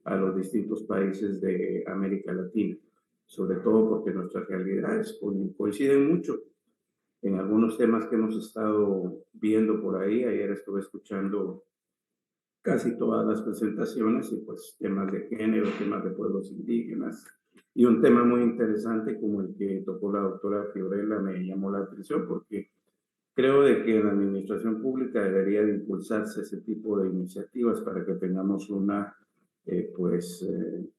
a los distintos países de América Latina, sobre todo porque nuestras realidades coinciden mucho en algunos temas que hemos estado viendo por ahí. Ayer estuve escuchando casi todas las presentaciones y pues temas de género, temas de pueblos indígenas y un tema muy interesante como el que tocó la doctora Fiorella me llamó la atención porque creo de que en la administración pública debería de impulsarse ese tipo de iniciativas para que tengamos una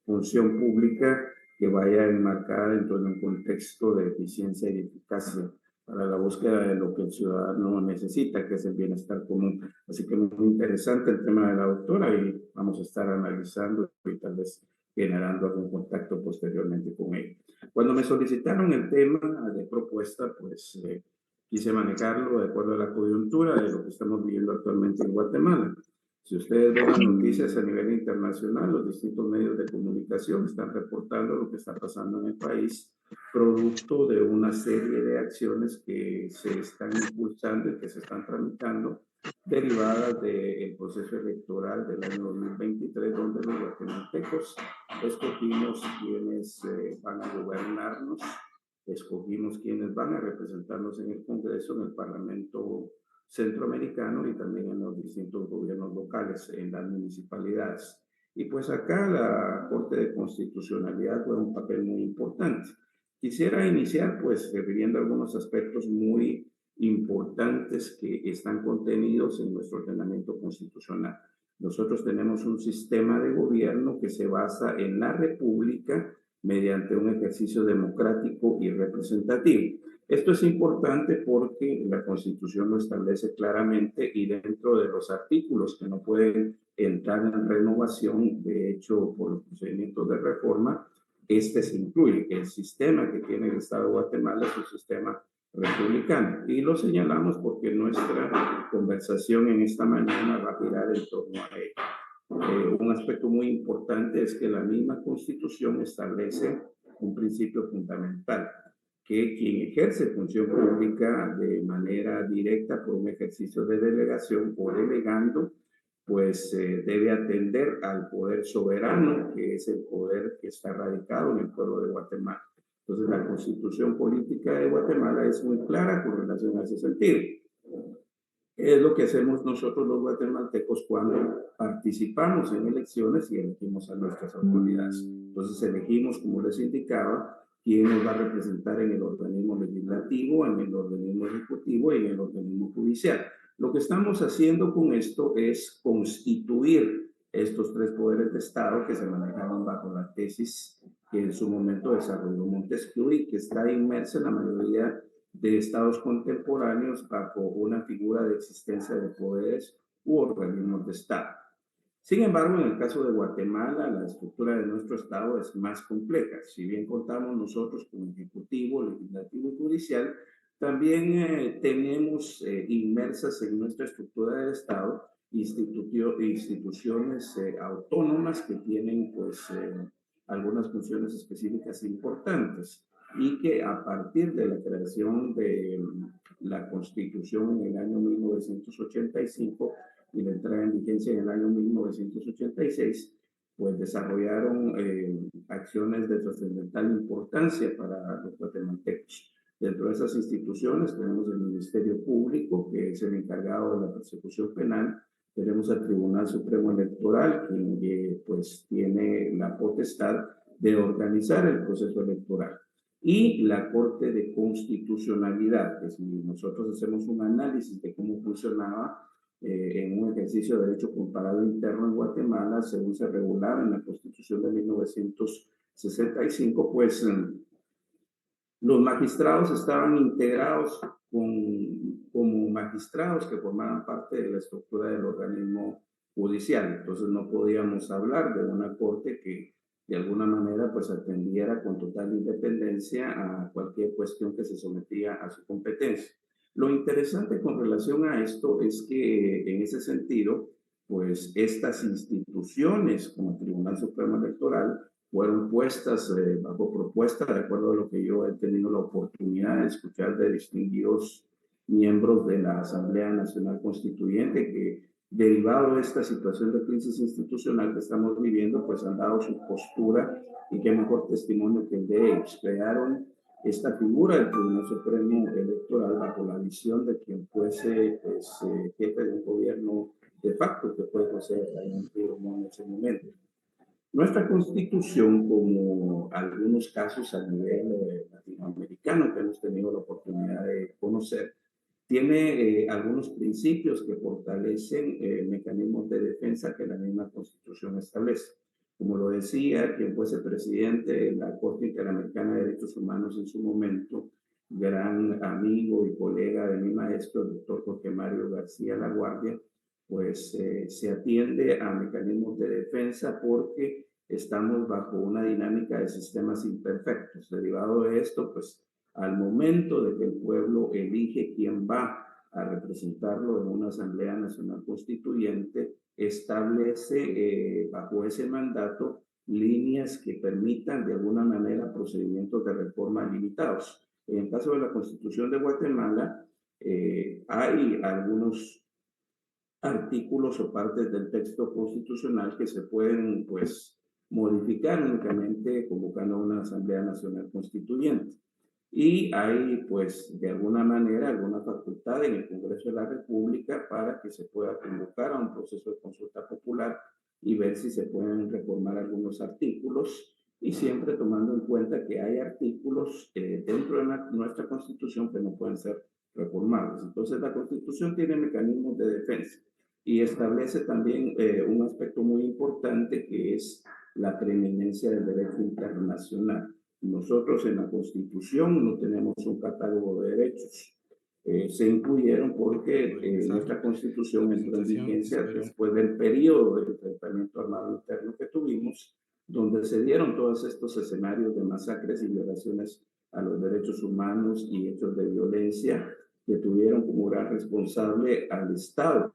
función pública que vaya enmarcada dentro de un contexto de eficiencia y eficacia para la búsqueda de lo que el ciudadano necesita, que es el bienestar común. Así que muy interesante el tema de la doctora y vamos a estar analizando y tal vez generando algún contacto posteriormente con ella. Cuando me solicitaron el tema de propuesta, pues quise manejarlo de acuerdo a la coyuntura de lo que estamos viviendo actualmente en Guatemala. Si ustedes ven las noticias a nivel internacional, los distintos medios de comunicación están reportando lo que está pasando en el país, producto de una serie de acciones que se están impulsando y que se están tramitando, derivadas del proceso electoral del año 2023, donde los guatemaltecos escogimos quienes van a gobernarnos, escogimos quienes van a representarnos en el Congreso, en el Parlamento centroamericano y también en los distintos gobiernos locales, en las municipalidades. Y pues acá la Corte de Constitucionalidad juega un papel muy importante. Quisiera iniciar pues refiriendo algunos aspectos muy importantes que están contenidos en nuestro ordenamiento constitucional. Nosotros tenemos un sistema de gobierno que se basa en la república mediante un ejercicio democrático y representativo. Esto es importante porque la Constitución lo establece claramente y dentro de los artículos que no pueden entrar en renovación, de hecho, por los procedimientos de reforma, este se incluye. El sistema que tiene el Estado de Guatemala es un sistema republicano y lo señalamos porque nuestra conversación en esta mañana va a girar en torno a ello. Un aspecto muy importante es que la misma Constitución establece un principio fundamental, que quien ejerce función pública de manera directa por un ejercicio de delegación o delegando, pues debe atender al poder soberano, que es el poder que está radicado en el pueblo de Guatemala. Entonces, la Constitución política de Guatemala es muy clara con relación a ese sentido. Es lo que hacemos nosotros los guatemaltecos cuando participamos en elecciones y elegimos a nuestras autoridades. Entonces elegimos, como les indicaba, quién nos va a representar en el organismo legislativo, en el organismo ejecutivo y en el organismo judicial. Lo que estamos haciendo con esto es constituir estos tres poderes de Estado que se manejaban bajo la tesis que en su momento desarrolló Montesquieu y que está inmersa en la mayoría de estados contemporáneos bajo una figura de existencia de poderes u organismos de Estado. Sin embargo, en el caso de Guatemala, la estructura de nuestro Estado es más compleja. Si bien contamos nosotros con ejecutivo, legislativo y judicial, también tenemos inmersas en nuestra estructura del Estado instituciones autónomas que tienen pues algunas funciones específicas importantes y que a partir de la creación de la Constitución en el año 1985 y la entrada en vigencia en el año 1986, pues desarrollaron acciones de trascendental importancia para los guatemaltecos. Dentro de esas instituciones tenemos el Ministerio Público, que es el encargado de la persecución penal. Tenemos al Tribunal Supremo Electoral, que pues tiene la potestad de organizar el proceso electoral. Y la Corte de Constitucionalidad, que si nosotros hacemos un análisis de cómo funcionaba en un ejercicio de derecho comparado interno en Guatemala, según se regulaba en la Constitución de 1965, pues los magistrados estaban integrados como magistrados que formaban parte de la estructura del organismo judicial. Entonces no podíamos hablar de una corte que de alguna manera pues atendiera con total independencia a cualquier cuestión que se sometía a su competencia. Lo interesante con relación a esto es que en ese sentido, pues estas instituciones como el Tribunal Supremo Electoral fueron puestas bajo propuesta, de acuerdo a lo que yo he tenido la oportunidad de escuchar de distinguidos miembros de la Asamblea Nacional Constituyente que, derivado de esta situación de crisis institucional que estamos viviendo, pues han dado su postura y qué mejor testimonio que el de ellos. Crearon esta figura del Tribunal Supremo Electoral bajo la visión de quien fuese pues, jefe de un gobierno de facto, que fue José Raymond Romón en ese momento. Nuestra Constitución, como algunos casos a nivel latinoamericano que hemos tenido la oportunidad de conocer, tiene algunos principios que fortalecen mecanismos de defensa que la misma Constitución establece. Como lo decía, quien fuese presidente de la Corte Interamericana de Derechos Humanos en su momento, gran amigo y colega de mi maestro, el doctor Jorge Mario García Laguardia, pues se atiende a mecanismos de defensa porque estamos bajo una dinámica de sistemas imperfectos. Derivado de esto, pues al momento de que el pueblo elige quién va a representarlo en una Asamblea Nacional Constituyente, establece bajo ese mandato líneas que permitan de alguna manera procedimientos de reforma limitados. En el caso de la Constitución de Guatemala, hay algunos artículos o partes del texto constitucional que se pueden, pues, modificar únicamente convocando a una Asamblea Nacional Constituyente. Y hay, pues, de alguna manera, alguna facultad en el Congreso de la República para que se pueda convocar a un proceso de consulta popular y ver si se pueden reformar algunos artículos, y siempre tomando en cuenta que hay artículos dentro de nuestra Constitución que no pueden ser reformables. Entonces, la Constitución tiene mecanismos de defensa y establece también un aspecto muy importante que es la preeminencia del derecho internacional. Nosotros en la Constitución no tenemos un catálogo de derechos. Se incluyeron porque nuestra Constitución entró en vigencia después del periodo de enfrentamiento armado interno que tuvimos, donde se dieron todos estos escenarios de masacres y violaciones a los derechos humanos y hechos de violencia que tuvieron como gran responsable al Estado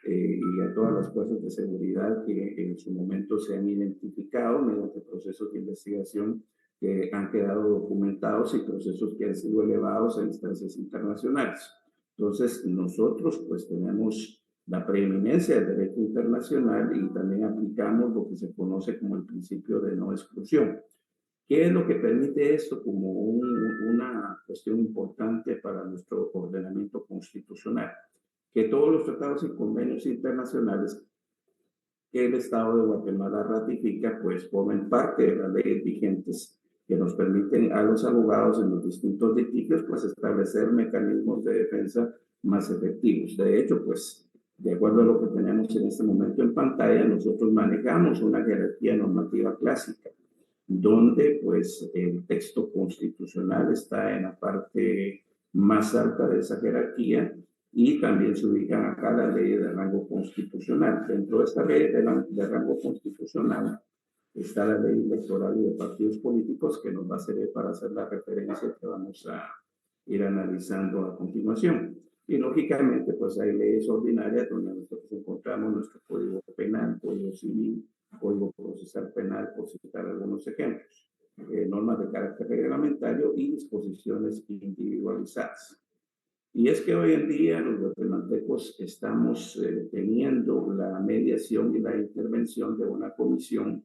y a todas las fuerzas de seguridad que en su momento se han identificado mediante procesos de investigación que han quedado documentados y procesos que han sido elevados a instancias internacionales. Entonces, nosotros pues tenemos la preeminencia del derecho internacional y también aplicamos lo que se conoce como el principio de no exclusión. ¿Qué es lo que permite esto como una cuestión importante para nuestro ordenamiento constitucional? Que todos los tratados y convenios internacionales que el Estado de Guatemala ratifica, pues formen parte de las leyes vigentes que nos permiten a los abogados en los distintos litigios, pues establecer mecanismos de defensa más efectivos. De hecho, pues, de acuerdo a lo que tenemos en este momento en pantalla, nosotros manejamos una jerarquía normativa clásica, donde pues el texto constitucional está en la parte más alta de esa jerarquía y también se ubican acá las leyes de rango constitucional. Dentro de esta ley de rango constitucional está la ley electoral y de partidos políticos, que nos va a servir para hacer la referencia que vamos a ir analizando a continuación. Y lógicamente, pues hay leyes ordinarias donde nosotros encontramos nuestro Código Penal, Código Civil, Código Procesal Penal, por citar algunos ejemplos, normas de carácter reglamentario y disposiciones individualizadas. Y es que hoy en día los guatemaltecos estamos teniendo la mediación y la intervención de una comisión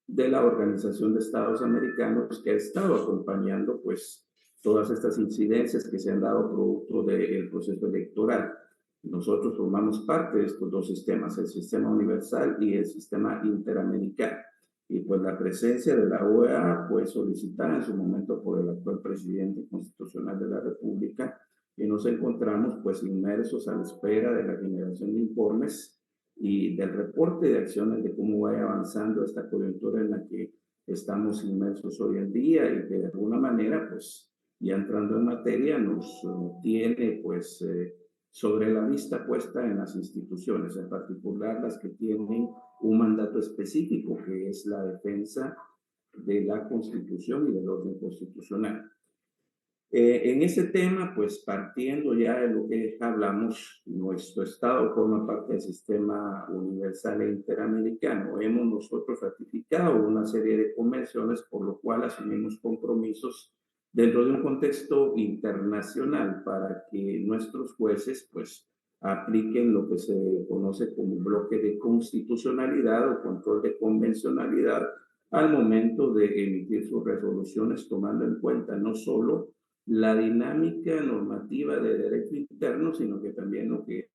de la Organización de Estados Americanos que ha estado acompañando pues todas estas incidencias que se han dado producto del proceso electoral. Nosotros formamos parte de estos dos sistemas, el sistema universal y el sistema interamericano. Y pues la presencia de la OEA fue solicitada en su momento por el actual presidente constitucional de la República, y nos encontramos pues inmersos a la espera de la generación de informes y del reporte de acciones de cómo vaya avanzando esta coyuntura en la que estamos inmersos hoy en día, y que de alguna manera, pues ya entrando en materia, nos tiene pues sobre la vista puesta en las instituciones, en particular las que tienen un mandato específico, que es la defensa de la Constitución y del orden constitucional. En ese tema, pues partiendo ya de lo que hablamos, nuestro Estado forma parte del sistema universal e interamericano. Hemos nosotros ratificado una serie de convenciones, por lo cual asumimos compromisos dentro de un contexto internacional para que nuestros jueces pues apliquen lo que se conoce como bloque de constitucionalidad o control de convencionalidad al momento de emitir sus resoluciones, tomando en cuenta no solo la dinámica normativa de derecho interno, sino que también lo que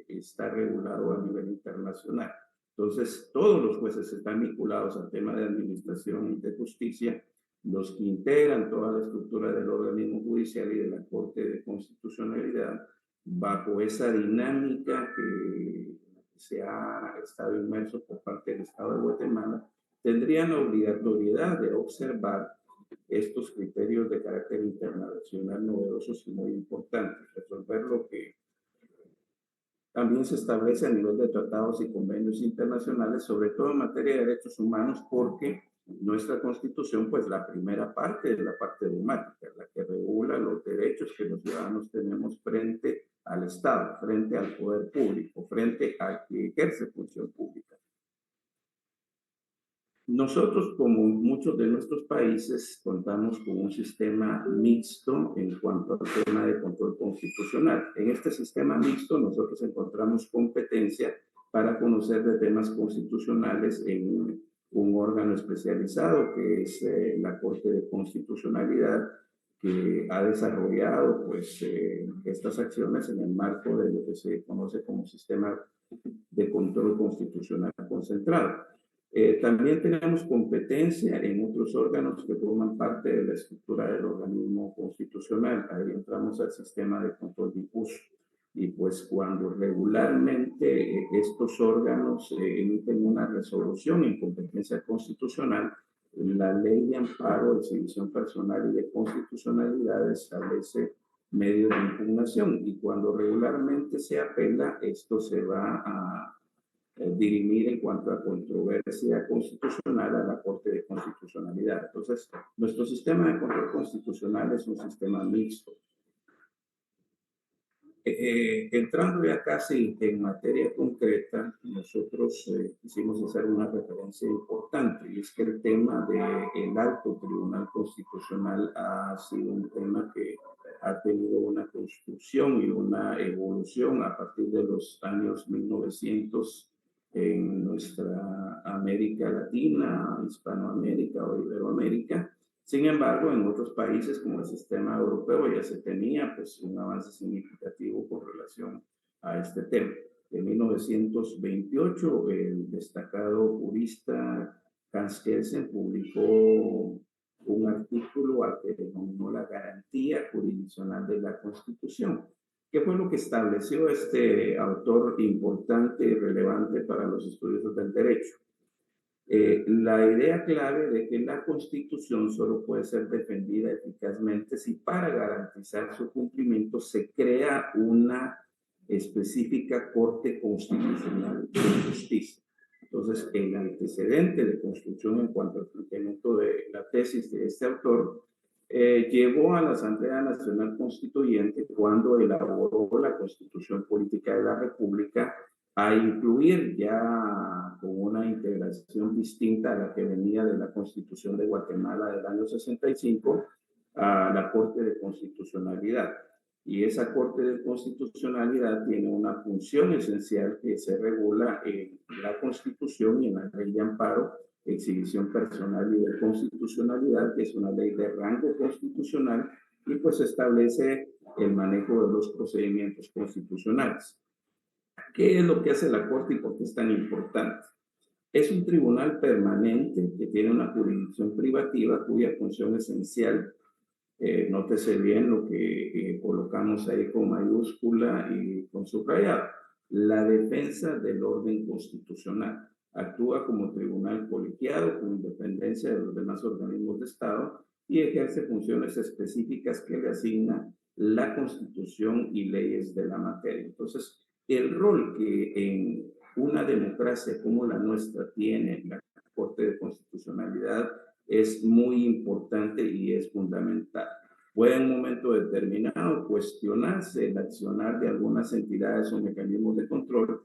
está regulado a nivel internacional. Entonces, todos los jueces están vinculados al tema de administración y de justicia, los que integran toda la estructura del organismo judicial y de la Corte de Constitucionalidad, bajo esa dinámica que se ha estado inmerso por parte del Estado de Guatemala, tendrían la obligatoriedad de observar estos criterios de carácter internacional novedosos y muy importantes, resolver lo que también se establece a nivel de tratados y convenios internacionales, sobre todo en materia de derechos humanos, porque nuestra Constitución, pues la primera parte es la parte dogmática, la que regula los derechos que los ciudadanos tenemos frente al Estado, frente al poder público, frente a que ejerce función pública. Nosotros, como muchos de nuestros países, contamos con un sistema mixto en cuanto al tema de control constitucional. En este sistema mixto nosotros encontramos competencia para conocer de temas constitucionales en un órgano especializado que es la Corte de Constitucionalidad, que ha desarrollado pues estas acciones en el marco de lo que se conoce como sistema de control constitucional concentrado. También tenemos competencia en otros órganos que forman parte de la estructura del organismo constitucional. Ahí entramos al sistema de control difuso. Y pues cuando regularmente estos órganos emiten una resolución en competencia constitucional, la ley de amparo, de exhibición personal y de constitucionalidad establece medios de impugnación. Y cuando regularmente se apela, esto se va a dirimir en cuanto a controversia constitucional a la Corte de Constitucionalidad. Entonces, nuestro sistema de control constitucional es un sistema mixto. Entrando ya casi en materia concreta, nosotros quisimos hacer una referencia importante, y es que el tema del Alto Tribunal Constitucional ha sido un tema que ha tenido una construcción y una evolución a partir de los años 1900 en nuestra América Latina, Hispanoamérica o Iberoamérica. Sin embargo, en otros países como el sistema europeo ya se tenía pues un avance significativo con relación a este tema. En 1928, el destacado jurista Hans Kelsen publicó un artículo al que denominó la garantía jurisdiccional de la Constitución. ¿Qué fue lo que estableció este autor importante y relevante para los estudiosos del derecho? La idea clave de que la Constitución solo puede ser defendida eficazmente si para garantizar su cumplimiento se crea una específica Corte Constitucional de Justicia. Entonces, el antecedente de construcción en cuanto al planteamiento de la tesis de este autor llevó a la Asamblea Nacional Constituyente, cuando elaboró la Constitución Política de la República, a incluir ya con una integración distinta a la que venía de la Constitución de Guatemala del año 65, a la Corte de Constitucionalidad. Y esa Corte de Constitucionalidad tiene una función esencial que se regula en la Constitución y en la Ley de Amparo, Exhibición Personal y de Constitucionalidad, que es una ley de rango constitucional, y pues establece el manejo de los procedimientos constitucionales. ¿Qué es lo que hace la Corte y por qué es tan importante? Es un tribunal permanente que tiene una jurisdicción privativa cuya función esencial, nótese bien lo que colocamos ahí con mayúscula y con subrayado, la defensa del orden constitucional. Actúa como tribunal colegiado con independencia de los demás organismos de Estado y ejerce funciones específicas que le asigna la Constitución y leyes de la materia. Entonces, el rol que en una democracia como la nuestra tiene la Corte de Constitucionalidad es muy importante y es fundamental. Puede en un momento determinado cuestionarse el accionar de algunas entidades o mecanismos de control.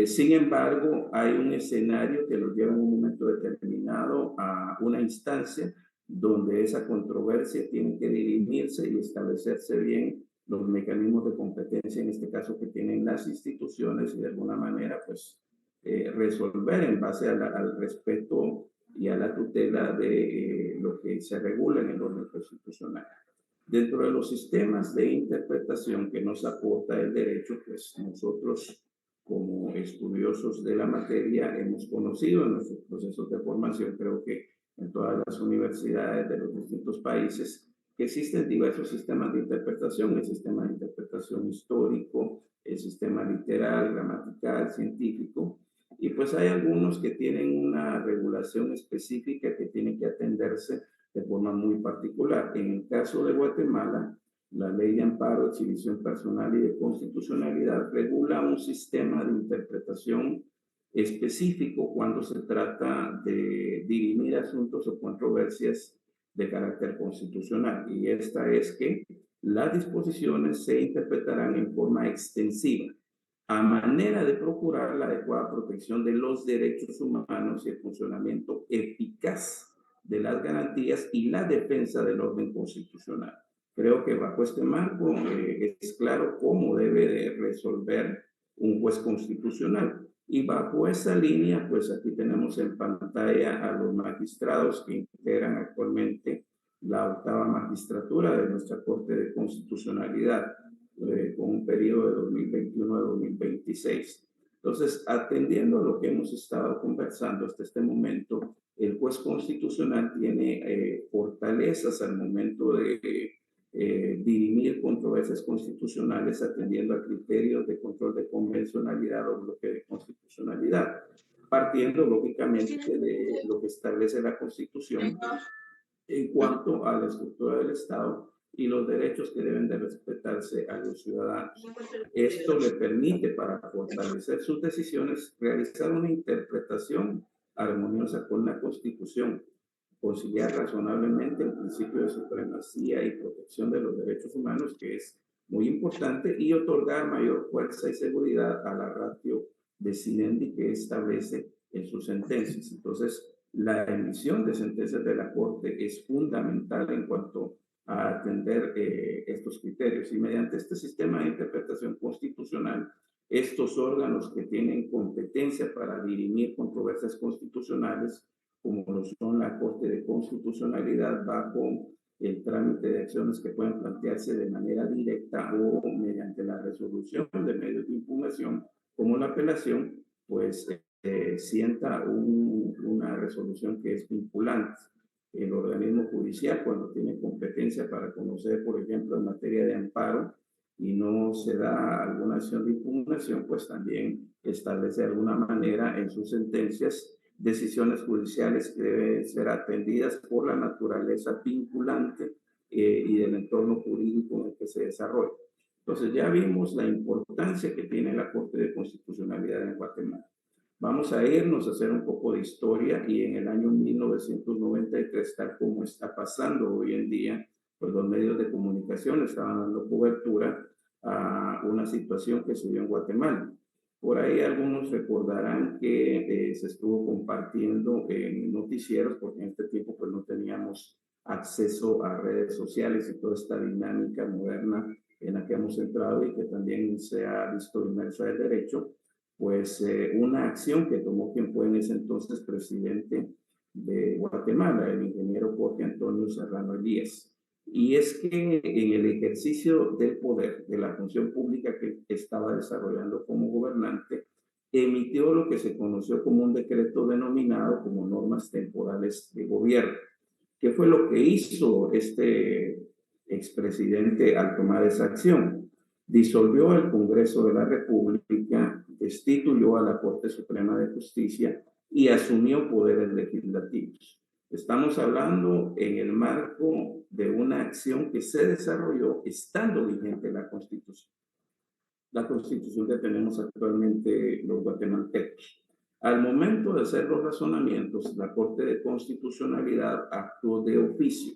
Sin embargo, hay un escenario que nos lleva en un momento determinado a una instancia donde esa controversia tiene que dirimirse y establecerse bien los mecanismos de competencia, en este caso que tienen las instituciones, y de alguna manera pues resolver en base al respeto y a la tutela de lo que se regula en el orden constitucional. Dentro de los sistemas de interpretación que nos aporta el derecho, pues nosotros como estudiosos de la materia hemos conocido en nuestros procesos de formación, creo que en todas las universidades de los distintos países, que existen diversos sistemas de interpretación: el sistema de interpretación histórico, el sistema literal, gramatical, científico, y pues hay algunos que tienen una regulación específica que tiene que atenderse de forma muy particular. En el caso de Guatemala, la Ley de Amparo, Exhibición Personal y de Constitucionalidad regula un sistema de interpretación específico cuando se trata de dirimir asuntos o controversias de carácter constitucional. Y esta es que las disposiciones se interpretarán en forma extensiva, a manera de procurar la adecuada protección de los derechos humanos y el funcionamiento eficaz de las garantías y la defensa del orden constitucional. Creo que bajo este marco es claro cómo debe de resolver un juez constitucional. Y bajo esa línea, pues aquí tenemos en pantalla a los magistrados que integran actualmente la 8ª magistratura de nuestra Corte de Constitucionalidad, con un periodo de 2021 a 2026. Entonces, atendiendo a lo que hemos estado conversando hasta este momento, el juez constitucional tiene fortalezas al momento de dirimir controversias constitucionales, atendiendo a criterios de control de convencionalidad o bloque de constitucionalidad, partiendo lógicamente de lo que establece la Constitución en cuanto a la estructura del Estado y los derechos que deben de respetarse a los ciudadanos. Esto le permite, para fortalecer sus decisiones, realizar una interpretación armoniosa con la Constitución, conciliar razonablemente el principio de supremacía y protección de los derechos humanos, que es muy importante, y otorgar mayor fuerza y seguridad a la ratio decidendi que establece en sus sentencias. Entonces, la emisión de sentencias de la Corte es fundamental en cuanto a atender estos criterios. Y mediante este sistema de interpretación constitucional, estos órganos que tienen competencia para dirimir controversias constitucionales, como lo son la Corte de Constitucionalidad, bajo el trámite de acciones que pueden plantearse de manera directa o mediante la resolución de medios de impugnación, como la apelación, pues sienta una resolución que es vinculante. El organismo judicial, cuando tiene competencia para conocer, por ejemplo, en materia de amparo, y no se da alguna acción de impugnación, pues también establece de alguna manera en sus sentencias decisiones judiciales que deben ser atendidas por la naturaleza vinculante y del entorno jurídico en el que se desarrolla. Entonces ya vimos la importancia que tiene la Corte de Constitucionalidad en Guatemala. Vamos a irnos a hacer un poco de historia, y en el año 1993, tal como está pasando hoy en día, pues los medios de comunicación estaban dando cobertura a una situación que se dio en Guatemala. Por ahí algunos recordarán que se estuvo compartiendo en noticieros, porque en este tiempo pues no teníamos acceso a redes sociales y toda esta dinámica moderna en la que hemos entrado y que también se ha visto inmersa el derecho, pues una acción que tomó quien fue en ese entonces presidente de Guatemala, el ingeniero Jorge Antonio Serrano Elías. Y es que en el ejercicio del poder, de la función pública que estaba desarrollando como gobernante, emitió lo que se conoció como un decreto denominado como normas temporales de gobierno. ¿Qué fue lo que hizo este expresidente al tomar esa acción? Disolvió el Congreso de la República, destituyó a la Corte Suprema de Justicia y asumió poderes legislativos. Estamos hablando en el marco de una acción que se desarrolló estando vigente la Constitución que tenemos actualmente los guatemaltecos. Al momento de hacer los razonamientos, la Corte de Constitucionalidad actuó de oficio.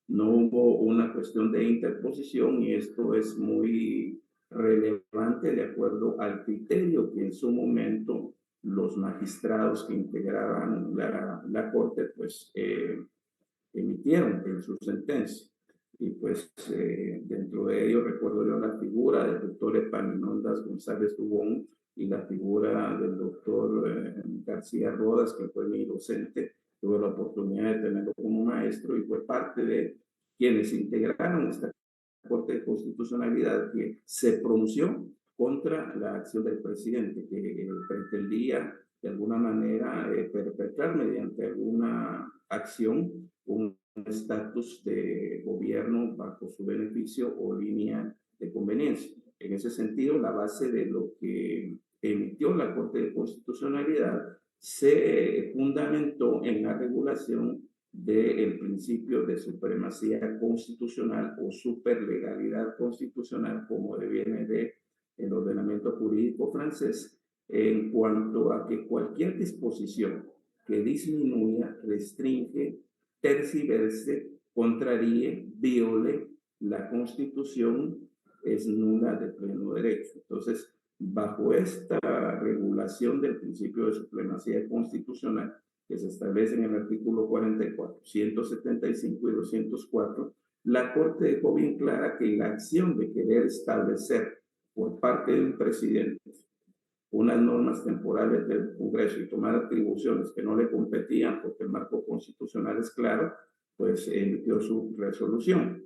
No hubo una cuestión de interposición, y esto es muy relevante de acuerdo al criterio que en su momento los magistrados que integraban la Corte pues emitieron en su sentencia. Y pues dentro de ello recuerdo yo la figura del doctor Epaminondas González Dubón y la figura del doctor García Rodas, que fue mi docente. Tuve la oportunidad de tenerlo como maestro y fue parte de quienes integraron esta Corte de Constitucionalidad que se pronunció contra la acción del presidente, que pretendía de alguna manera perpetrar mediante alguna acción un estatus de gobierno bajo su beneficio o línea de conveniencia. En ese sentido, la base de lo que emitió la Corte de Constitucionalidad se fundamentó en la regulación del principio de supremacía constitucional o superlegalidad constitucional, como deviene del ordenamiento jurídico francés, en cuanto a que cualquier disposición que disminuya, restringe, tergiverse, contraríe, viole la Constitución es nula de pleno derecho. Entonces, bajo esta regulación del principio de supremacía constitucional, que se establece en el artículo 44, 175 y 204, la Corte dejó bien clara que la acción de querer establecer por parte de un presidente unas normas temporales del Congreso y tomar atribuciones que no le competían porque el marco constitucional es claro, pues emitió su resolución.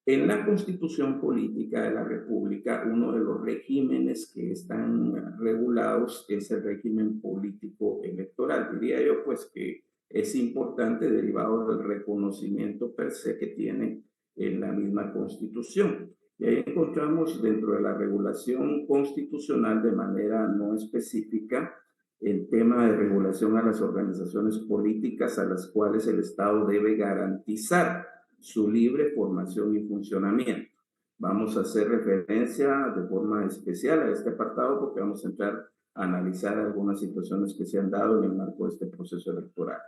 En la Constitución Política de la República, uno de los regímenes que están regulados es el régimen político electoral. Diría yo, pues, que es importante derivado del reconocimiento per se que tiene en la misma Constitución. Y ahí encontramos dentro de la regulación constitucional de manera no específica el tema de regulación a las organizaciones políticas a las cuales el Estado debe garantizar su libre formación y funcionamiento. Vamos a hacer referencia de forma especial a este apartado porque vamos a entrar a analizar algunas situaciones que se han dado en el marco de este proceso electoral.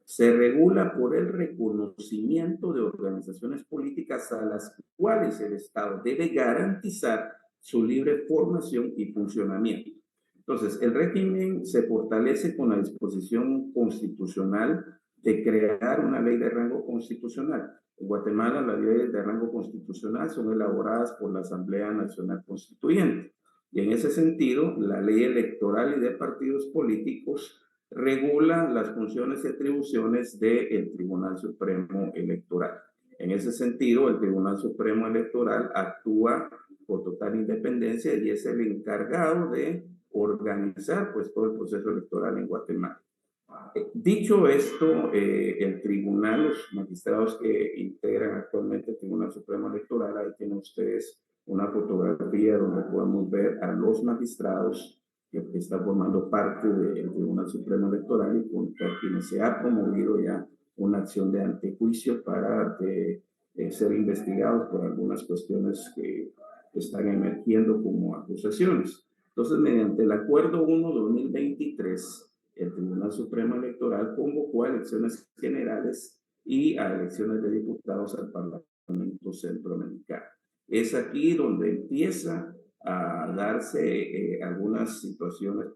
Se regula por el reconocimiento de organizaciones políticas a las cuales el Estado debe garantizar su libre formación y funcionamiento. Entonces, el régimen se fortalece con la disposición constitucional de crear una ley de rango constitucional. En Guatemala, las leyes de rango constitucional son elaboradas por la Asamblea Nacional Constituyente. Y en ese sentido, la ley electoral y de partidos políticos regula las funciones y atribuciones del Tribunal Supremo Electoral. En ese sentido, el Tribunal Supremo Electoral actúa por total independencia y es el encargado de organizar pues todo el proceso electoral en Guatemala. Dicho esto, el tribunal, los magistrados que integran actualmente el Tribunal Supremo Electoral, ahí tienen ustedes una fotografía donde podemos ver a los magistrados que están formando parte del Tribunal Supremo Electoral y contra quienes se ha promovido ya una acción de antejuicio para ser investigados por algunas cuestiones que están emergiendo como acusaciones. Entonces, mediante el Acuerdo 1-2023, el Tribunal Supremo Electoral convocó a elecciones generales y a elecciones de diputados al Parlamento Centroamericano. Es aquí donde empieza a darse algunas situaciones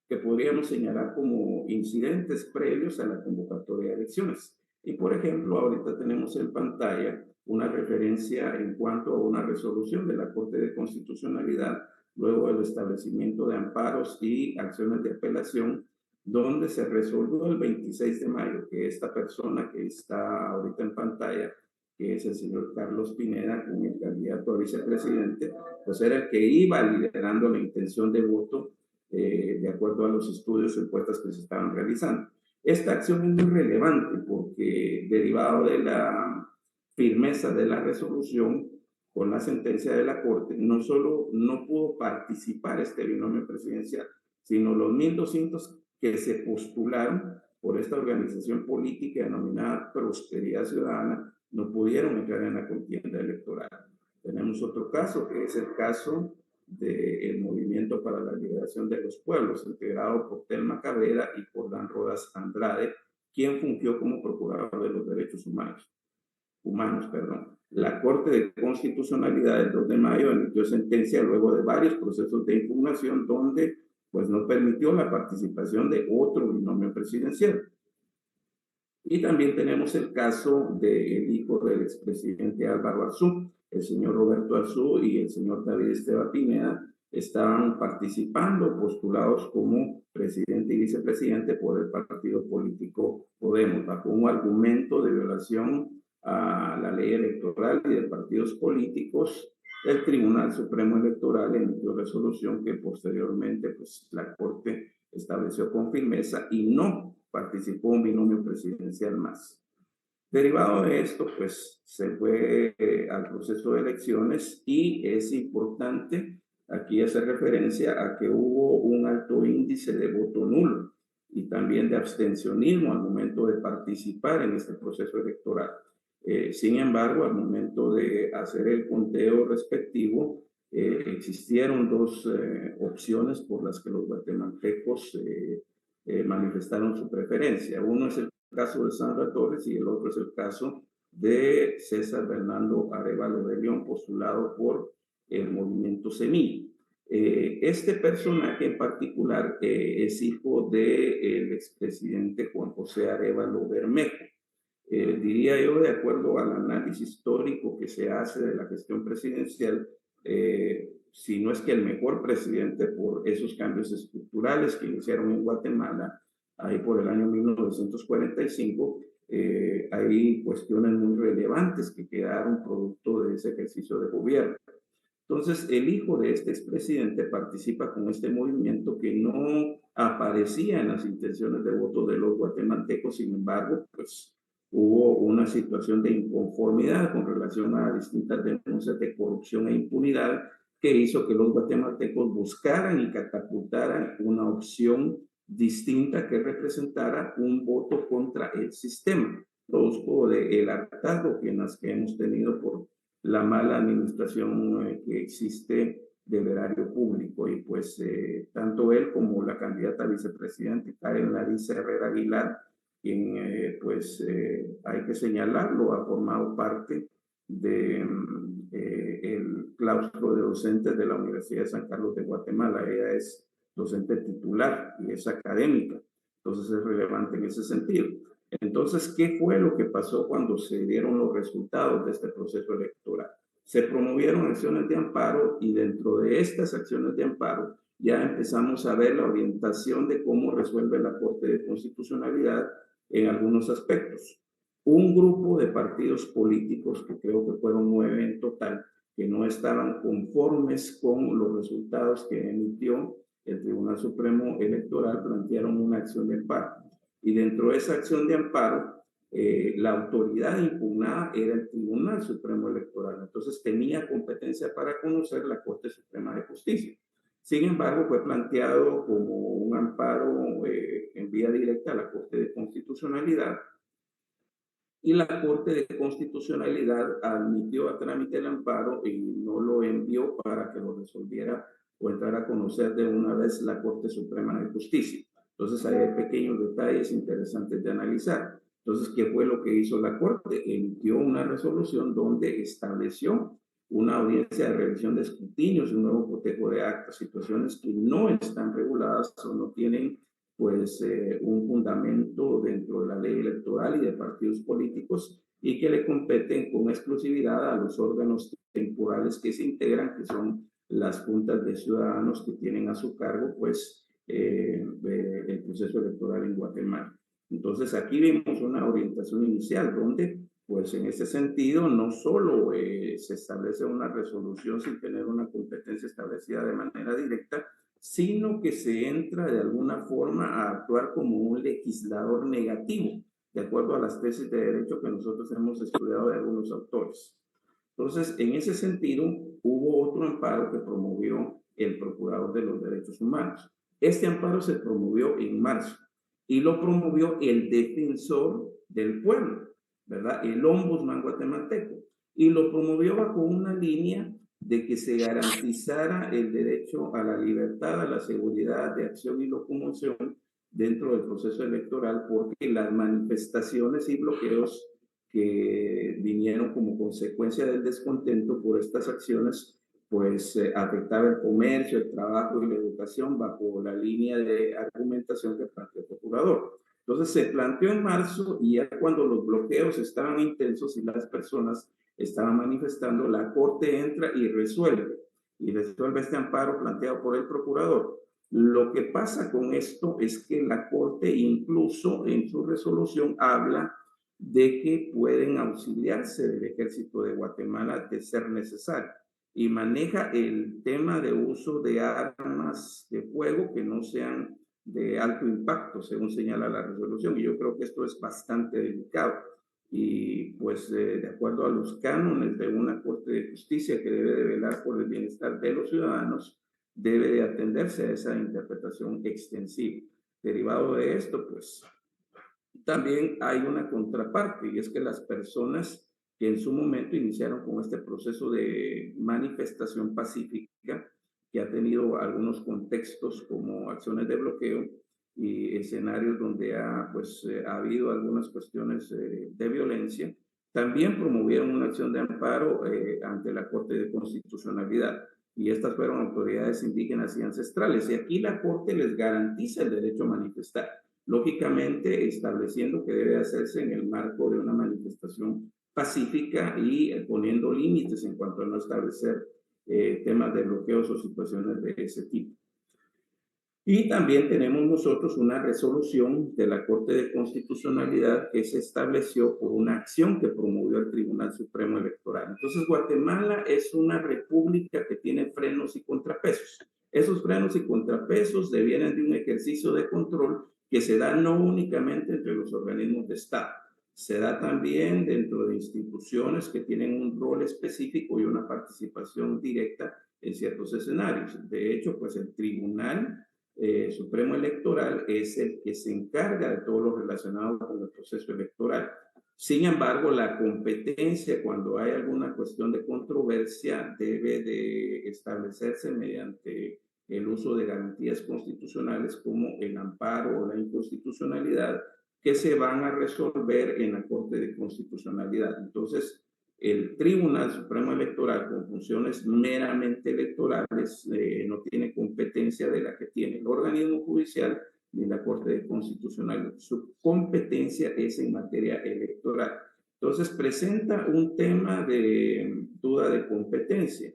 que podríamos señalar como incidentes previos a la convocatoria de elecciones. Y por ejemplo, ahorita tenemos en pantalla una referencia en cuanto a una resolución de la Corte de Constitucionalidad, luego del establecimiento de amparos y acciones de apelación, donde se resolvió el 26 de mayo que esta persona que está ahorita en pantalla, que es el señor Carlos Pineda, con el candidato a vicepresidente, pues era el que iba liderando la intención de voto de acuerdo a los estudios y encuestas que se estaban realizando. Esta acción es muy relevante porque derivado de la firmeza de la resolución con la sentencia de la Corte, no solo no pudo participar este binomio presidencial, sino los 1.200 que se postularon por esta organización política denominada Prosperidad Ciudadana no pudieron entrar en la contienda electoral. Tenemos otro caso, que es el caso del Movimiento para la Liberación de los Pueblos, integrado por Telma Cabrera y por Dan Rodas Andrade, quien fungió como procurador de los derechos humanos. La Corte de Constitucionalidad del 2 de mayo emitió sentencia luego de varios procesos de impugnación donde pues no permitió la participación de otro binomio presidencial. Y también tenemos el caso del hijo del expresidente Álvaro Arzú, el señor Roberto Arzú y el señor David Esteban Pineda estaban participando, postulados como presidente y vicepresidente por el partido político Podemos, bajo un argumento de violación a la ley electoral y de partidos políticos. El Tribunal Supremo Electoral emitió resolución que posteriormente pues, la Corte estableció con firmeza y no participó un binomio presidencial más. Derivado de esto, pues se fue al proceso de elecciones y es importante aquí hacer referencia a que hubo un alto índice de voto nulo y también de abstencionismo al momento de participar en este proceso electoral. Sin embargo, al momento de hacer el conteo respectivo, existieron dos opciones por las que los guatemaltecos manifestaron su preferencia. Uno es el caso de Sandra Torres y el otro es el caso de César Bernardo Arévalo de León, postulado por el movimiento Semilla. Este personaje en particular es hijo del expresidente Juan José Arévalo Bermejo. Diría yo, de acuerdo al análisis histórico que se hace de la gestión presidencial, si no es que el mejor presidente por esos cambios estructurales que iniciaron en Guatemala, ahí por el año 1945, hay cuestiones muy relevantes que quedaron producto de ese ejercicio de gobierno. Entonces, el hijo de este expresidente participa con este movimiento que no aparecía en las intenciones de voto de los guatemaltecos, sin embargo, pues hubo una situación de inconformidad con relación a distintas denuncias de corrupción e impunidad que hizo que los guatemaltecos buscaran y catapultaran una opción distinta que representara un voto contra el sistema, producto del hartazgo que hemos tenido por la mala administración que existe del erario público. Y pues tanto él como la candidata a vicepresidente Karen Larissa Herrera Aguilar, quien hay que señalarlo, ha formado parte de el claustro de docentes de la Universidad de San Carlos de Guatemala. Ella es docente titular y es académica, entonces es relevante en ese sentido. Entonces, ¿qué fue lo que pasó cuando se dieron los resultados de este proceso electoral? Se promovieron acciones de amparo y dentro de estas acciones de amparo ya empezamos a ver la orientación de cómo resuelve la Corte de Constitucionalidad en algunos aspectos. Un grupo de partidos políticos, que creo que fueron 9 en total, que no estaban conformes con los resultados que emitió el Tribunal Supremo Electoral, plantearon una acción de amparo. Y dentro de esa acción de amparo, la autoridad impugnada era el Tribunal Supremo Electoral. Entonces tenía competencia para conocer la Corte Suprema de Justicia. Sin embargo, fue planteado como un amparo en vía directa a la Corte de Constitucionalidad y la Corte de Constitucionalidad admitió a trámite el amparo y no lo envió para que lo resolviera o entrara a conocer de una vez la Corte Suprema de Justicia. Entonces, hay pequeños detalles interesantes de analizar. Entonces, ¿qué fue lo que hizo la Corte? Emitió una resolución donde estableció una audiencia de revisión de escrutinios y un nuevo cotejo de actas, situaciones que no están reguladas o no tienen un fundamento dentro de la ley electoral y de partidos políticos y que le competen con exclusividad a los órganos temporales que se integran, que son las juntas de ciudadanos que tienen a su cargo el proceso electoral en Guatemala. Entonces aquí vimos una orientación inicial donde pues en ese sentido no solo se establece una resolución sin tener una competencia establecida de manera directa, sino que se entra de alguna forma a actuar como un legislador negativo, de acuerdo a las tesis de derecho que nosotros hemos estudiado de algunos autores. Entonces, en ese sentido, hubo otro amparo que promovió el Procurador de los Derechos Humanos. Este amparo se promovió en marzo y lo promovió el Defensor del Pueblo, ¿verdad? El Ombudsman guatemalteco. Y lo promovió bajo una línea de que se garantizara el derecho a la libertad, a la seguridad de acción y locomoción dentro del proceso electoral, porque las manifestaciones y bloqueos que vinieron como consecuencia del descontento por estas acciones, pues afectaba el comercio, el trabajo y la educación bajo la línea de argumentación que planteó el procurador. Entonces se planteó en marzo y ya cuando los bloqueos estaban intensos y las personas estaban manifestando, la Corte entra y resuelve este amparo planteado por el procurador. Lo que pasa con esto es que la Corte incluso en su resolución habla de que pueden auxiliarse del Ejército de Guatemala de ser necesario y maneja el tema de uso de armas de fuego que no sean de alto impacto, según señala la resolución. Y yo creo que esto es bastante delicado. Y pues de acuerdo a los cánones de una Corte de Justicia que debe de velar por el bienestar de los ciudadanos, debe de atenderse a esa interpretación extensiva. Derivado de esto, pues también hay una contraparte y es que las personas que en su momento iniciaron con este proceso de manifestación pacífica, que ha tenido algunos contextos como acciones de bloqueo y escenarios donde ha habido algunas cuestiones de violencia, también promovieron una acción de amparo ante la Corte de Constitucionalidad. Y estas fueron autoridades indígenas y ancestrales. Y aquí la Corte les garantiza el derecho a manifestar, lógicamente estableciendo que debe hacerse en el marco de una manifestación pacífica y poniendo límites en cuanto a no establecer temas de bloqueos o situaciones de ese tipo. Y también tenemos nosotros una resolución de la Corte de Constitucionalidad que se estableció por una acción que promovió el Tribunal Supremo Electoral. Entonces, Guatemala es una república que tiene frenos y contrapesos. Esos frenos y contrapesos devienen de un ejercicio de control que se da no únicamente entre los organismos de Estado, se da también dentro de instituciones que tienen un rol específico y una participación directa en ciertos escenarios. De hecho, pues el Tribunal Supremo Electoral es el que se encarga de todo lo relacionado con el proceso electoral. Sin embargo, la competencia, cuando hay alguna cuestión de controversia, debe de establecerse mediante el uso de garantías constitucionales como el amparo o la inconstitucionalidad, que se van a resolver en la Corte de Constitucionalidad. Entonces, el Tribunal Supremo Electoral, con funciones meramente electorales, no tiene competencia de la que tiene el organismo judicial ni la Corte de Constitucionalidad. Su competencia es en materia electoral. Entonces, presenta un tema de duda de competencia.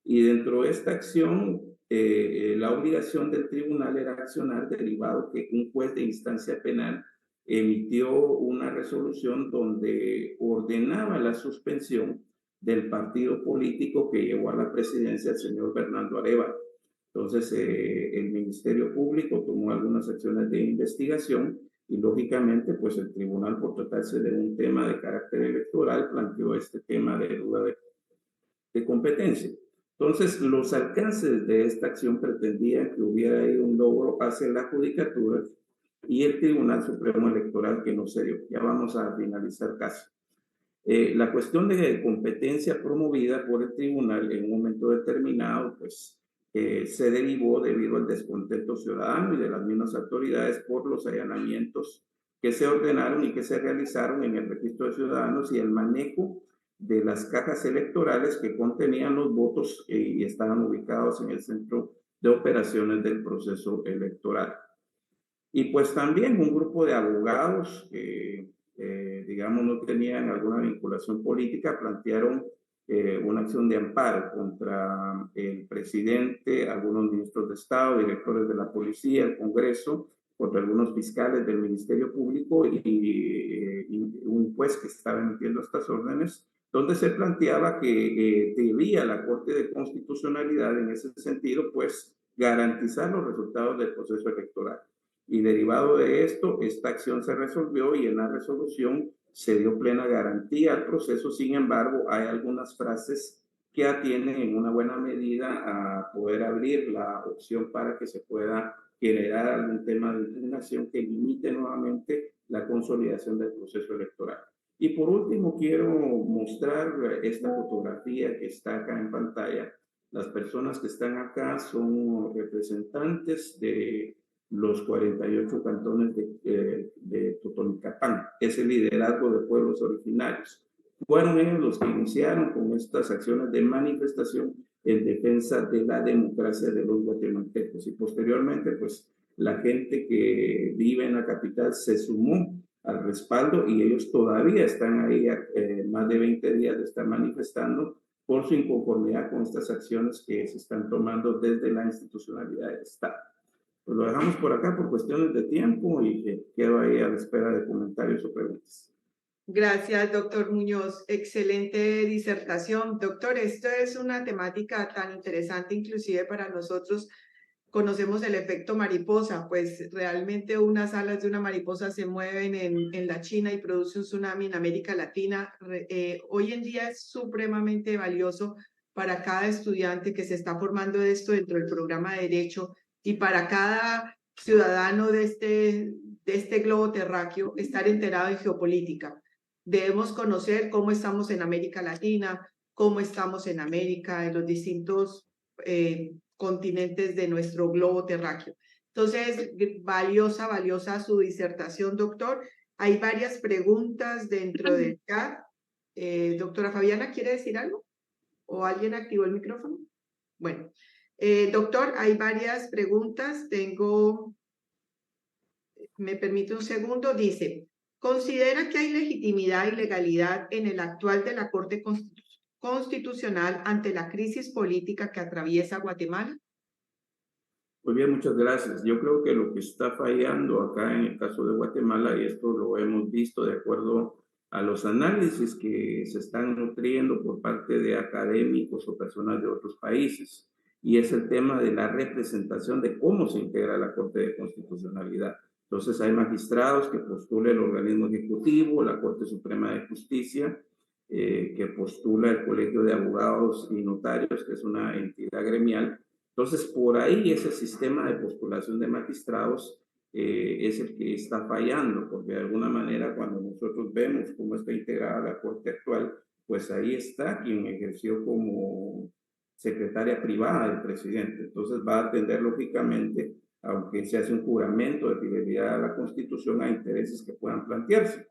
Y dentro de esta acción, la obligación del tribunal era accionar derivado que un juez de instancia penal emitió una resolución donde ordenaba la suspensión del partido político que llevó a la presidencia el señor Bernardo Arevalo. Entonces, el Ministerio Público tomó algunas acciones de investigación y, lógicamente, pues el tribunal, por tratarse de un tema de carácter electoral, planteó este tema de duda de competencia. Entonces, los alcances de esta acción pretendían que hubiera ahí un logro hacia la judicatura y el Tribunal Supremo Electoral que no se dio. Ya vamos a finalizar caso. La cuestión de competencia promovida por el tribunal en un momento determinado, pues se derivó debido al descontento ciudadano y de las mismas autoridades por los allanamientos que se ordenaron y que se realizaron en el registro de ciudadanos y el manejo de las cajas electorales que contenían los votos y estaban ubicados en el centro de operaciones del proceso electoral. Y pues también un grupo de abogados que, digamos, no tenían alguna vinculación política, plantearon una acción de amparo contra el presidente, algunos ministros de Estado, directores de la policía, el Congreso, contra algunos fiscales del Ministerio Público y un juez que estaba emitiendo estas órdenes, donde se planteaba que debía la Corte de Constitucionalidad en ese sentido, pues, garantizar los resultados del proceso electoral. Y derivado de esto, esta acción se resolvió y en la resolución se dio plena garantía al proceso. Sin embargo, hay algunas frases que atienden en una buena medida a poder abrir la opción para que se pueda generar algún tema de impugnación que limite nuevamente la consolidación del proceso electoral. Y por último, quiero mostrar esta fotografía que está acá en pantalla. Las personas que están acá son representantes de los 48 cantones de Totonicapán, ese liderazgo de pueblos originarios. Fueron ellos los que iniciaron con estas acciones de manifestación en defensa de la democracia de los guatemaltecos y posteriormente, pues, la gente que vive en la capital se sumó al respaldo y ellos todavía están ahí, más de 20 días de estar manifestando por su inconformidad con estas acciones que se están tomando desde la institucionalidad del Estado. Pues lo dejamos por acá por cuestiones de tiempo y quedo ahí a la espera de comentarios o preguntas. Gracias, doctor Muñoz. Excelente disertación. Doctor, esto es una temática tan interesante, inclusive para nosotros. Conocemos el efecto mariposa, pues realmente unas alas de una mariposa se mueven en la China y produce un tsunami en América Latina. Hoy en día es supremamente valioso para cada estudiante que se está formando esto dentro del programa de Derecho y para cada ciudadano de este globo terráqueo estar enterado en geopolítica. Debemos conocer cómo estamos en América Latina, cómo estamos en América, en los distintos continentes de nuestro globo terráqueo. Entonces, valiosa su disertación, doctor. Hay varias preguntas dentro del chat. Doctora Fabiana, ¿quiere decir algo? ¿O alguien activó el micrófono? Bueno, doctor, hay varias preguntas. Me permite un segundo, dice, ¿considera que hay legitimidad y legalidad en el actual de la Corte Constitucional ante la crisis política que atraviesa Guatemala? Muy bien, muchas gracias. Yo creo que lo que está fallando acá en el caso de Guatemala, y esto lo hemos visto de acuerdo a los análisis que se están nutriendo por parte de académicos o personas de otros países, y es el tema de la representación de cómo se integra la Corte de Constitucionalidad. Entonces hay magistrados que postula el organismo ejecutivo, la Corte Suprema de Justicia, que postula el Colegio de Abogados y Notarios, que es una entidad gremial. Entonces, por ahí ese sistema de postulación de magistrados es el que está fallando, porque de alguna manera cuando nosotros vemos cómo está integrada la Corte actual, pues ahí está quien ejerció como secretaria privada del presidente. Entonces va a atender lógicamente, aunque se hace un juramento de fidelidad a la Constitución, a intereses que puedan plantearse.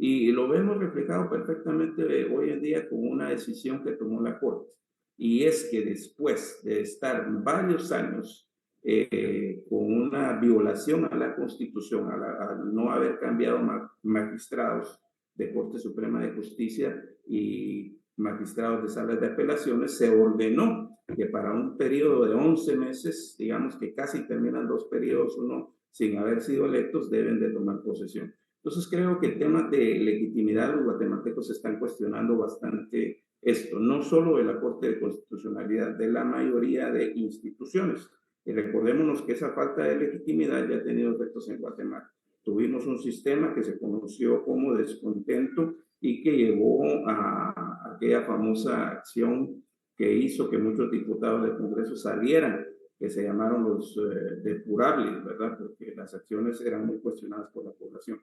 Y lo vemos reflejado perfectamente hoy en día con una decisión que tomó la Corte. Y es que después de estar varios años con una violación a la Constitución, al no haber cambiado magistrados de Corte Suprema de Justicia y magistrados de salas de apelaciones, se ordenó que para un periodo de 11 meses, digamos que casi terminan 2 periodos, uno sin haber sido electos, deben de tomar posesión. Entonces creo que el tema de legitimidad, los guatemaltecos están cuestionando bastante esto, no solo de la Corte de Constitucionalidad, de la mayoría de instituciones. Y recordémonos que esa falta de legitimidad ya ha tenido efectos en Guatemala. Tuvimos un sistema que se conoció como descontento y que llevó a aquella famosa acción que hizo que muchos diputados del Congreso salieran, que se llamaron los depurables, ¿verdad? Porque las acciones eran muy cuestionadas por la población.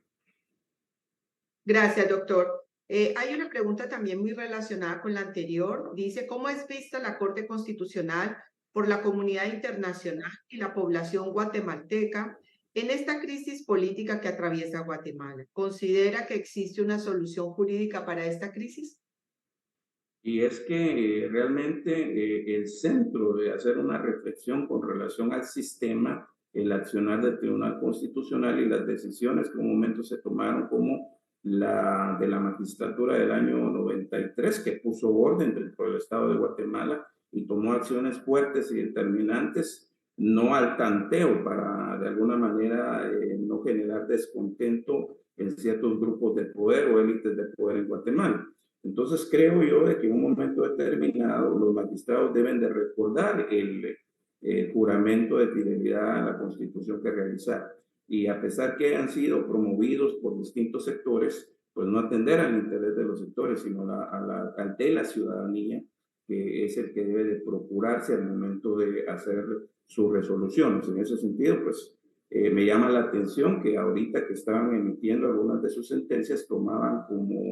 Gracias, doctor. Hay una pregunta también muy relacionada con la anterior. Dice, ¿cómo es vista la Corte Constitucional por la comunidad internacional y la población guatemalteca en esta crisis política que atraviesa Guatemala? ¿Considera que existe una solución jurídica para esta crisis? Y es que realmente el centro de hacer una reflexión con relación al sistema, el accionar del Tribunal Constitucional y las decisiones que en un momento se tomaron como la de la magistratura del año 93, que puso orden dentro del Estado de Guatemala y tomó acciones fuertes y determinantes, no al tanteo para de alguna manera no generar descontento en ciertos grupos de poder o élites de poder en Guatemala. Entonces creo yo de que en un momento determinado los magistrados deben de recordar el juramento de fidelidad a la Constitución que realizaron. Y a pesar que han sido promovidos por distintos sectores, pues no atender al interés de los sectores, sino al de la ciudadanía, que es el que debe de procurarse al momento de hacer sus resoluciones. En ese sentido, pues me llama la atención que ahorita que estaban emitiendo algunas de sus sentencias tomaban como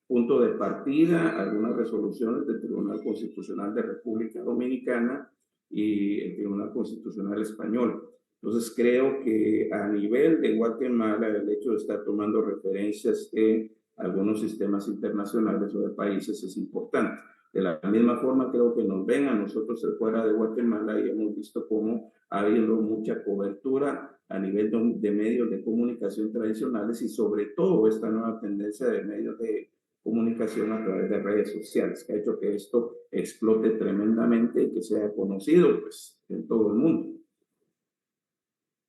punto de partida algunas resoluciones del Tribunal Constitucional de República Dominicana y el Tribunal Constitucional Español. Entonces creo que a nivel de Guatemala el hecho de estar tomando referencias de algunos sistemas internacionales o de países es importante. De la misma forma creo que nos ven a nosotros fuera de Guatemala y hemos visto cómo ha habido mucha cobertura a nivel de medios de comunicación tradicionales y sobre todo esta nueva tendencia de medios de comunicación a través de redes sociales, que ha hecho que esto explote tremendamente y que sea conocido pues en todo el mundo.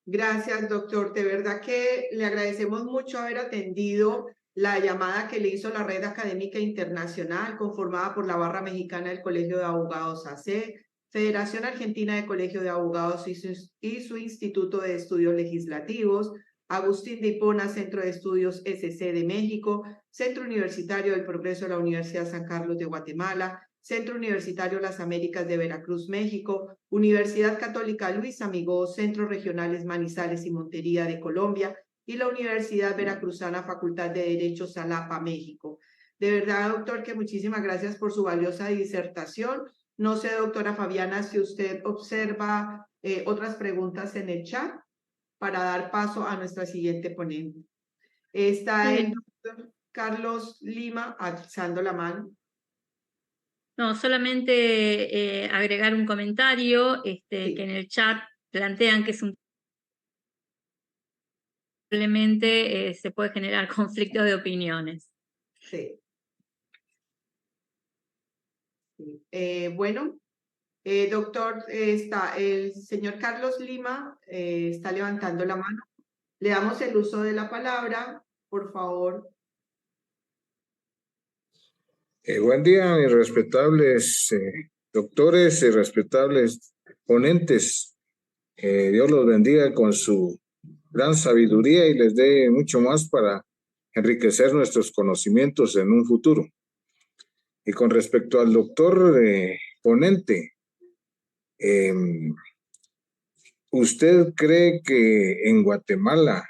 Gracias, doctor. De verdad que le agradecemos mucho haber atendido la llamada que le hizo la Red Académica Internacional, conformada por la Barra Mexicana del Colegio de Abogados AC, Federación Argentina de Colegio de Abogados y su Instituto de Estudios Legislativos, Agustín de Hipona, Centro de Estudios SC de México, Centro Universitario del Progreso de la Universidad San Carlos de Guatemala, Centro Universitario Las Américas de Veracruz, México, Universidad Católica Luis Amigó, Centros Regionales Manizales y Montería de Colombia, y la Universidad Veracruzana Facultad de Derecho Xalapa, México. De verdad, doctor, que muchísimas gracias por su valiosa disertación. No sé, doctora Fabiana, si usted observa otras preguntas en el chat para dar paso a nuestra siguiente ponente. Está el doctor Carlos Lima alzando la mano. No, solamente agregar un comentario, Sí. que en el chat plantean que es un probablemente se puede generar conflicto de opiniones. Sí. Sí. Bueno, doctor, está el señor Carlos Lima, está levantando la mano. Le damos el uso de la palabra, por favor. Buen día, mis respetables doctores y respetables ponentes. Dios los bendiga con su gran sabiduría y les dé mucho más para enriquecer nuestros conocimientos en un futuro. Y con respecto al doctor ponente, ¿usted cree que en Guatemala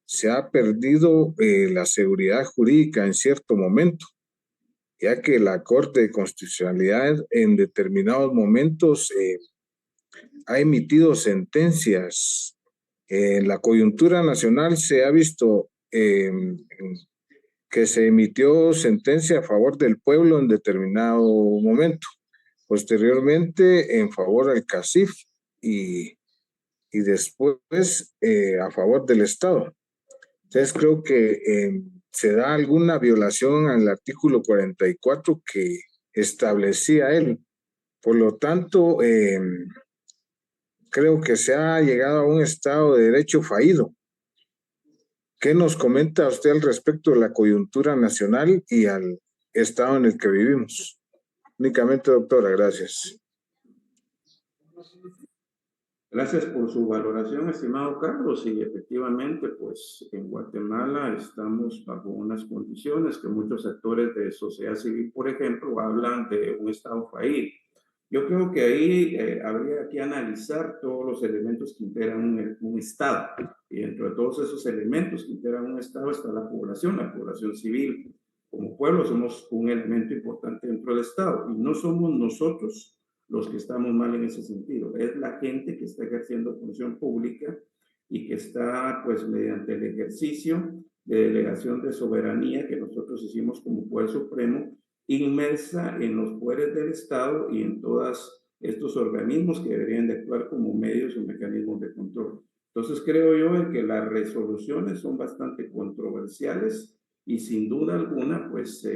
se ha perdido la seguridad jurídica en cierto momento, ya que la Corte de Constitucionalidad en determinados momentos ha emitido sentencias? En la coyuntura nacional se ha visto que se emitió sentencia a favor del pueblo en determinado momento, posteriormente en favor del CACIF y después a favor del Estado. Entonces creo que se da alguna violación al artículo 44 que establecía él. Por lo tanto, creo que se ha llegado a un Estado de Derecho fallido. ¿Qué nos comenta usted al respecto de la coyuntura nacional y al estado en el que vivimos? Únicamente, doctora, gracias. Gracias por su valoración, estimado Carlos. Y efectivamente, pues en Guatemala estamos bajo unas condiciones que muchos actores de sociedad civil, por ejemplo, hablan de un Estado fallido. Yo creo que ahí habría que analizar todos los elementos que integran un Estado. Y dentro de todos esos elementos que integran un Estado está la población civil. Como pueblo somos un elemento importante dentro del Estado y no somos nosotros los que estamos mal en ese sentido. Es la gente que está ejerciendo función pública y que está, pues, mediante el ejercicio de delegación de soberanía que nosotros hicimos como Poder Supremo, inmersa en los poderes del Estado y en todos estos organismos que deberían de actuar como medios o mecanismos de control. Entonces creo yo que las resoluciones son bastante controversiales y sin duda alguna, pues,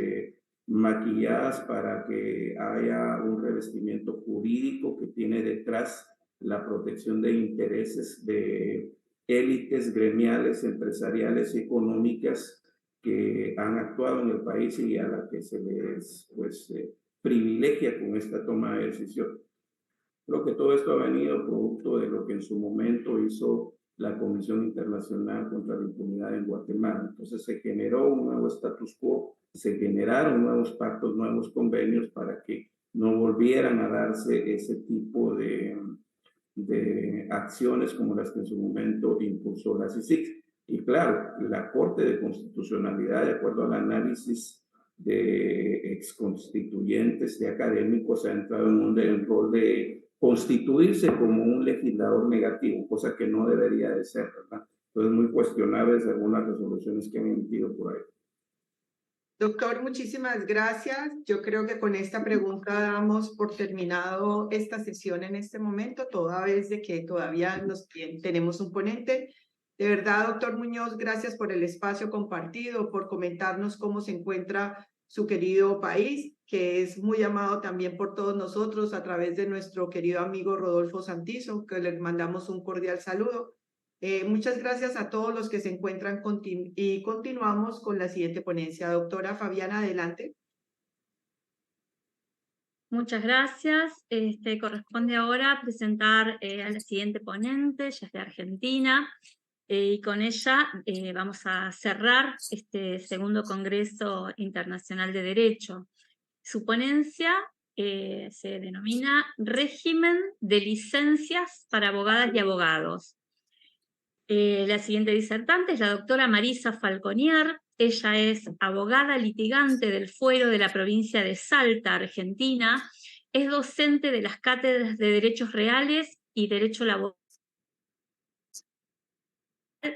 maquilladas para que haya un revestimiento jurídico que tiene detrás la protección de intereses de élites gremiales, empresariales y económicas que han actuado en el país y a la que se les, pues, privilegia con esta toma de decisión. Creo que todo esto ha venido producto de lo que en su momento hizo la Comisión Internacional contra la Impunidad en Guatemala. Entonces se generó un nuevo status quo, se generaron nuevos pactos, nuevos convenios para que no volvieran a darse ese tipo de acciones como las que en su momento impulsó la CICIG. Y claro, la Corte de Constitucionalidad, de acuerdo al análisis de exconstituyentes y académicos, ha entrado en un rol de constituirse como un legislador negativo, cosa que no debería de ser, ¿verdad? Entonces, muy cuestionables algunas resoluciones que han emitido por ahí. Doctor, muchísimas gracias. Yo creo que con esta pregunta damos por terminado esta sesión en este momento, toda vez de que todavía tenemos un ponente. De verdad, doctor Muñoz, gracias por el espacio compartido, por comentarnos cómo se encuentra su querido país, que es muy amado también por todos nosotros a través de nuestro querido amigo Rodolfo Santizo, que le mandamos un cordial saludo. Muchas gracias a todos los que se encuentran y continuamos con la siguiente ponencia. Doctora Fabiana, adelante. Muchas gracias. Corresponde ahora presentar a la siguiente ponente, ella es de Argentina, y con ella vamos a cerrar este segundo Congreso Internacional de Derecho. Su ponencia se denomina Régimen de Licencias para Abogadas y Abogados. La siguiente disertante es la doctora Marisa Falconier. Ella es abogada litigante del Fuero de la provincia de Salta, Argentina. Es docente de las cátedras de Derechos Reales y Derecho Laboral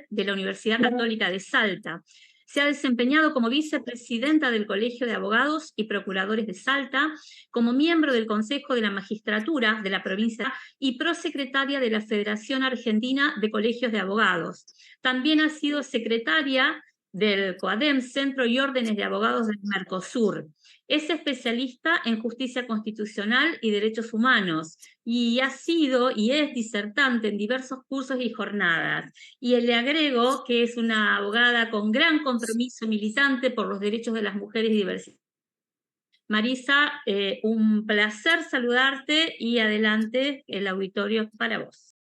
de la Universidad Católica de Salta. Se ha desempeñado como vicepresidenta del Colegio de Abogados y Procuradores de Salta, como miembro del Consejo de la Magistratura de la provincia y prosecretaria de la Federación Argentina de Colegios de Abogados. También ha sido secretaria del COADEM, Centro y Órdenes de Abogados del Mercosur. Es especialista en justicia constitucional y derechos humanos y ha sido y es disertante en diversos cursos y jornadas. Y le agrego que es una abogada con gran compromiso militante por los derechos de las mujeres y diversidad. Marisa, un placer saludarte y adelante, el auditorio es para vos.